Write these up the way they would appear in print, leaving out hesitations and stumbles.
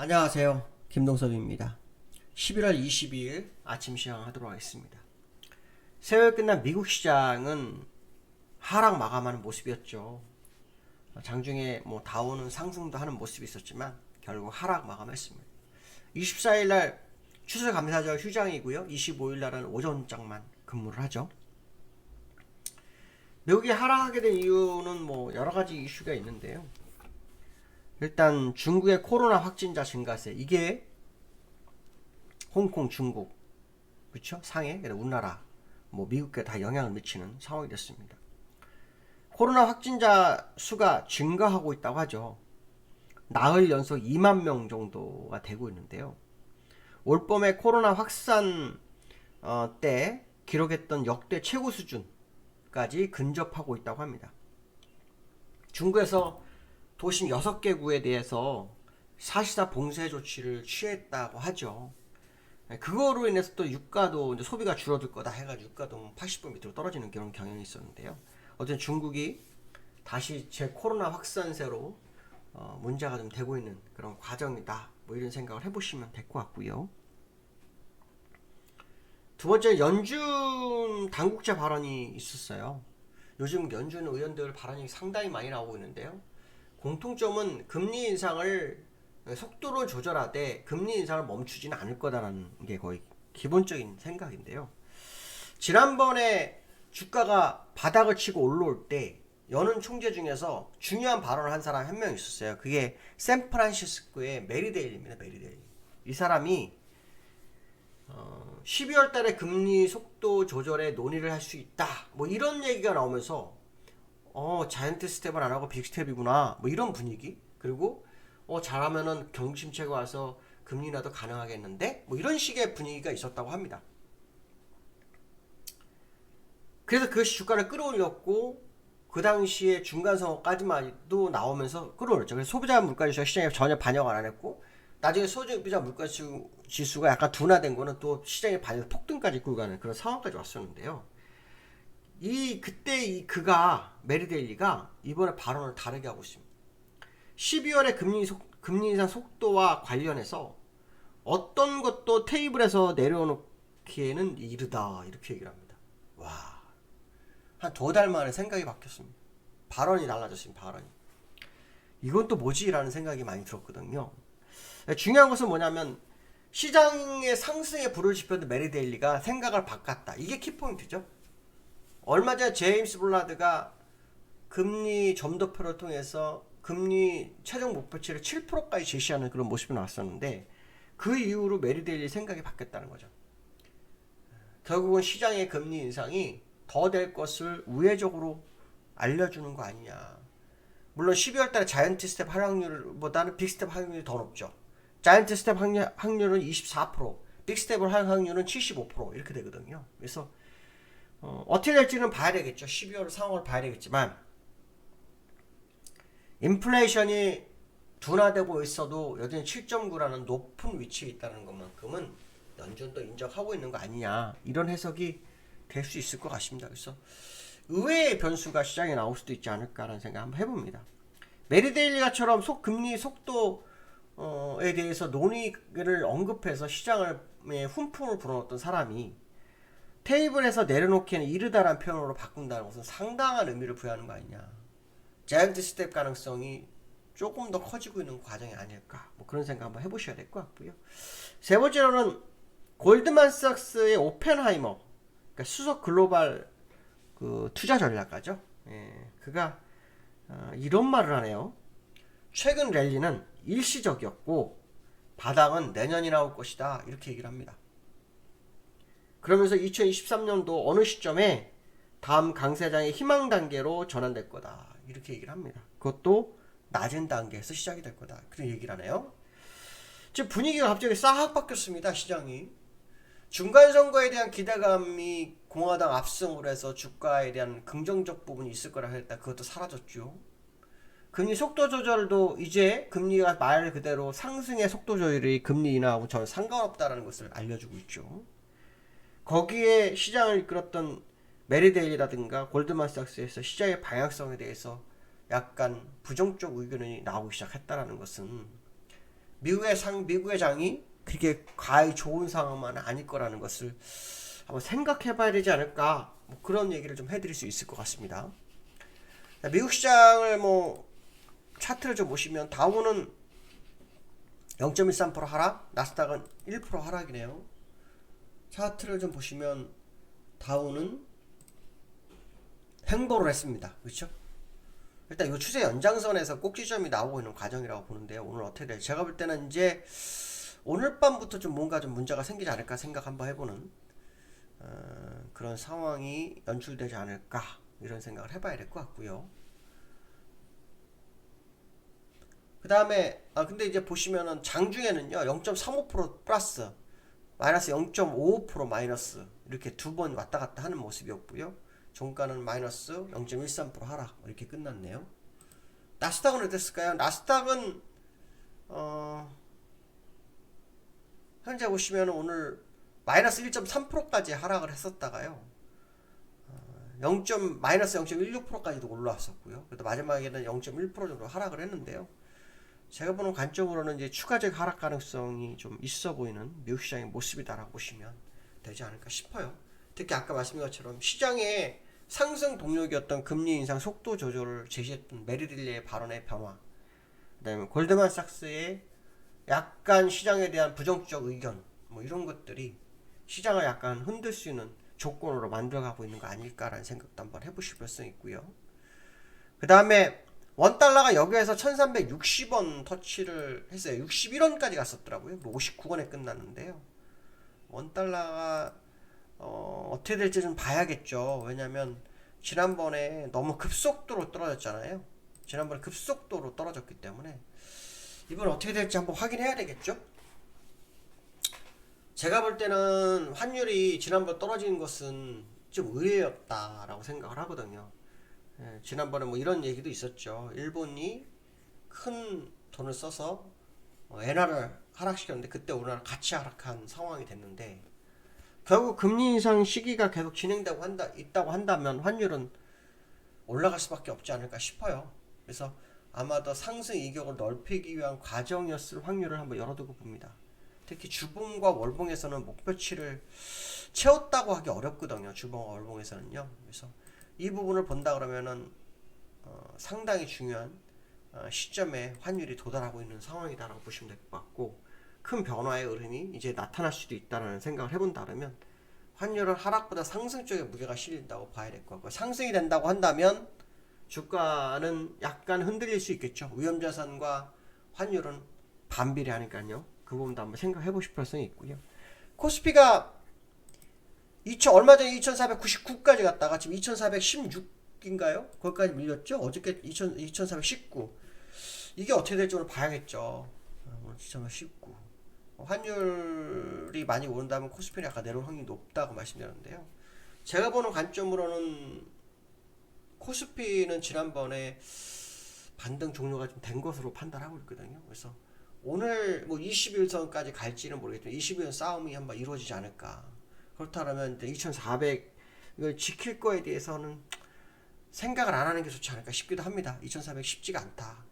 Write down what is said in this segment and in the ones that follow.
안녕하세요. 김동섭입니다. 11월 22일 아침 시황하도록 하겠습니다. 새해가 끝난 미국 시장은 하락 마감하는 모습이었죠. 장중에 다우는 상승도 하는 모습이 있었지만 결국 하락 마감했습니다. 24일날 추수감사절 휴장이고요. 25일날은 오전장만 근무를 하죠. 미국이 하락하게 된 이유는 여러가지 이슈가 있는데요. 일단 중국의 코로나 확진자 증가세, 이게 홍콩, 중국, 그렇죠? 상해, 우리나라, 미국에 다 영향을 미치는 상황이 됐습니다. 코로나 확진자 수가 증가하고 있다고 하죠. 나흘 연속 2만 명 정도가 되고 있는데요. 올 봄에 코로나 확산 때 기록했던 역대 최고 수준까지 근접하고 있다고 합니다. 중국에서 도심 6개 구에 대해서 사실상 봉쇄 조치를 취했다고 하죠. 그거로 인해서 또 유가도 이제 소비가 줄어들 거다 해가지고 유가도 80% 밑으로 떨어지는 그런 경향이 있었는데요. 어쨌든 중국이 다시 제 코로나 확산세로 문제가 좀 되고 있는 그런 과정이다. 이런 생각을 해보시면 될 것 같고요. 두 번째, 연준 당국자 발언이 있었어요. 요즘 연준 의원들 발언이 상당히 많이 나오고 있는데요. 공통점은 금리 인상을 속도를 조절하되 금리 인상을 멈추지는 않을 거다라는 게 거의 기본적인 생각인데요. 지난번에 주가가 바닥을 치고 올라올 때 여는 총재 중에서 중요한 발언을 한 사람 한 명 있었어요. 그게 샌프란시스코의 메리데일입니다. 메리데일. 이 사람이 12월 달에 금리 속도 조절에 논의를 할 수 있다. 이런 얘기가 나오면서 자이언트 스텝은 안 하고 빅 스텝이구나. 이런 분위기. 그리고 잘하면은 경기 침체가 와서 금리 인하도 가능하겠는데? 이런 식의 분위기가 있었다고 합니다. 그래서 그것이 주가를 끌어올렸고 그 당시에 중간선거까지만도 나오면서 끌어올렸죠. 그래서 소비자 물가지수가 시장에 전혀 반영을 안 했고 나중에 소비자 물가지수가 약간 둔화된 거는 또 시장의 반영 폭등까지 끌고 가는 그런 상황까지 왔었는데요. 그때 그가 메리데일리가 이번에 발언을 다르게 하고 있습니다. 12월에 금리 인상 속도와 관련해서 어떤 것도 테이블에서 내려놓기에는 이르다 이렇게 얘기를 합니다. 와, 한 2달 만에 생각이 바뀌었습니다. 발언이 달라졌습니다. 발언이. 이건 또 뭐지? 라는 생각이 많이 들었거든요. 중요한 것은 뭐냐면 시장의 상승에 불을 지폈던 메리데일리가 생각을 바꿨다. 이게 키포인트죠. 얼마 전에 제임스 블라드가 금리 점도표를 통해서 금리 최종 목표치를 7%까지 제시하는 그런 모습이 나왔었는데 그 이후로 메리데일리 생각이 바뀌었다는 거죠. 결국은 시장의 금리 인상이 더 될 것을 우회적으로 알려주는 거 아니냐. 물론 12월 달에 자이언트 스텝 확률보다는 빅 스텝 확률이 더 높죠. 자이언트 스텝 확률은 24%, 빅 스텝을 할 확률은 75% 이렇게 되거든요. 그래서 어떻게 될지는 봐야 되겠죠. 12월 상황을 봐야 되겠지만 인플레이션이 둔화되고 있어도 여전히 7.9라는 높은 위치에 있다는 것만큼은 연준도 인정하고 있는 거 아니냐, 이런 해석이 될 수 있을 것 같습니다. 그래서 의외의 변수가 시장에 나올 수도 있지 않을까라는 생각 한번 해봅니다. 메리데일리가처럼 금리 속도에 대해서 논의를 언급해서 시장을 훈풍을 불어넣었던 사람이 테이블에서 내려놓기에는 이르다란 표현으로 바꾼다는 것은 상당한 의미를 부여하는 거 아니냐. 자이언트 스텝 가능성이 조금 더 커지고 있는 과정이 아닐까. 그런 생각 한번 해보셔야 될 것 같고요. 세 번째로는 골드만삭스의 오펜하이머, 그러니까 수석 글로벌 투자 전략가죠. 그가 이런 말을 하네요. 최근 랠리는 일시적이었고 바닥은 내년이나 올 것이다. 이렇게 얘기를 합니다. 그러면서 2023년도 어느 시점에 다음 강세장의 희망 단계로 전환될 거다. 이렇게 얘기를 합니다. 그것도 낮은 단계에서 시작이 될 거다. 그런 얘기를 하네요. 지금 분위기가 갑자기 싹 바뀌었습니다. 시장이. 중간선거에 대한 기대감이 공화당 압승으로 해서 주가에 대한 긍정적 부분이 있을 거라 했다. 그것도 사라졌죠. 금리 속도 조절도 이제 금리가 말 그대로 상승의 속도 조절이 금리 인하하고 전혀 상관없다는 것을 알려주고 있죠. 거기에 시장을 이끌었던 메리데일이라든가 골드만삭스에서 시장의 방향성에 대해서 약간 부정적 의견이 나오기 시작했다는 것은 미국의 장이 그렇게 과히 좋은 상황만은 아닐 거라는 것을 한번 생각해 봐야 되지 않을까, 뭐 그런 얘기를 좀 해드릴 수 있을 것 같습니다. 미국 시장을 차트를 좀 보시면 다우는 0.13% 하락, 나스닥은 1% 하락이네요. 차트를 좀 보시면 다우는 횡보를 했습니다. 그렇죠? 일단 이 추세 연장선에서 꼭지점이 나오고 있는 과정이라고 보는데요. 오늘 어떻게 될지 제가 볼 때는 이제 오늘 밤부터 좀 뭔가 좀 문제가 생기지 않을까 생각 한번 해보는 그런 상황이 연출되지 않을까, 이런 생각을 해봐야 될 것 같고요. 그 다음에 근데 이제 보시면은 장중에는요 0.35% 플러스, 마이너스 0.55% 마이너스, 이렇게 두 번 왔다 갔다 하는 모습이었고요. 종가는 마이너스 0.13% 하락, 이렇게 끝났네요. 나스닥은 어땠을까요? 나스닥은 현재 보시면 오늘 마이너스 1.3%까지 하락을 했었다가요, 마이너스 0.16%까지도 올라왔었고요. 그래도 마지막에는 0.1% 정도 하락을 했는데요. 제가 보는 관점으로는 이제 추가적 하락 가능성이 좀 있어 보이는 미국 시장의 모습이다라고 보시면 되지 않을까 싶어요. 특히 아까 말씀드린 것처럼 시장의 상승 동력이었던 금리 인상 속도 조절을 제시했던 메리딜리의 발언의 변화, 그다음에 골드만삭스의 약간 시장에 대한 부정적 의견, 뭐 이런 것들이 시장을 약간 흔들 수 있는 조건으로 만들어가고 있는 거 아닐까라는 생각도 한번 해보실 필요성이 있고요. 그 다음에 원달러가 여기에서 1360원 터치를 했어요. 61원까지 갔었더라고요. 59원에 끝났는데요. 원달러가 어떻게 될지 좀 봐야겠죠. 왜냐면 지난번에 너무 급속도로 떨어졌잖아요. 지난번에 급속도로 떨어졌기 때문에 이번 어떻게 될지 한번 확인해야 되겠죠. 제가 볼 때는 환율이 지난번 떨어진 것은 좀 의외였다라고 생각을 하거든요. 지난번에 뭐 이런 얘기도 있었죠. 일본이 큰 돈을 써서 엔화를 하락시켰는데 그때 우리나라 같이 하락한 상황이 됐는데, 결국 금리 인상 시기가 계속 진행되고 있다고 한다면 환율은 올라갈 수밖에 없지 않을까 싶어요. 그래서 아마 더 상승 이격을 넓히기 위한 과정이었을 확률을 한번 열어두고 봅니다. 특히 주봉과 월봉에서는 목표치를 채웠다고 하기 어렵거든요. 주봉과 월봉에서는요. 그래서 이 부분을 본다 그러면은 상당히 중요한 시점에 환율이 도달하고 있는 상황이다라고 보시면 될 것 같고, 큰 변화의 흐름이 이제 나타날 수도 있다는 생각을 해본다 그러면 환율은 하락보다 상승 쪽에 무게가 실린다고 봐야 될 것 같고, 상승이 된다고 한다면 주가는 약간 흔들릴 수 있겠죠. 위험자산과 환율은 반비례하니까요. 그 부분도 한번 생각해 보실 필요성이 있고요. 코스피가 얼마 전에 2499까지 갔다가 지금 2416인가요? 거기까지 밀렸죠? 어저께 2419. 이게 어떻게 될지 오늘 봐야겠죠. 오늘 2419. 환율이 많이 오른다면 코스피는 약간 내려올 확률이 높다고 말씀드렸는데요. 제가 보는 관점으로는 코스피는 지난번에 반등 종료가 좀 된 것으로 판단하고 있거든요. 그래서 오늘 뭐 21선까지 갈지는 모르겠지만 21선 싸움이 한번 이루어지지 않을까. 그렇다면 2400을 지킬 거에 대해서는 생각을 안 하는 게 좋지 않을까 싶기도 합니다. 2400 쉽지가 않다.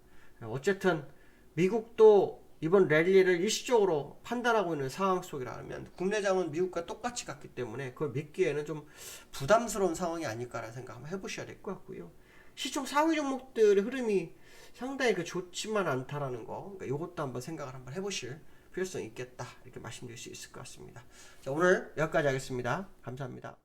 어쨌든 미국도 이번 랠리를 일시적으로 판단하고 있는 상황 속이라면 국내장은 미국과 똑같이 갔기 때문에 그걸 믿기에는 좀 부담스러운 상황이 아닐까라는 생각 한번 해보셔야 될 것 같고요. 시총 상위 종목들의 흐름이 상당히 좋지만 않다라는 거, 그러니까 이것도 한번 생각을 한번 해보실 필요성이 있겠다, 이렇게 말씀드릴 수 있을 것 같습니다. 자, 오늘 여기까지 하겠습니다. 감사합니다.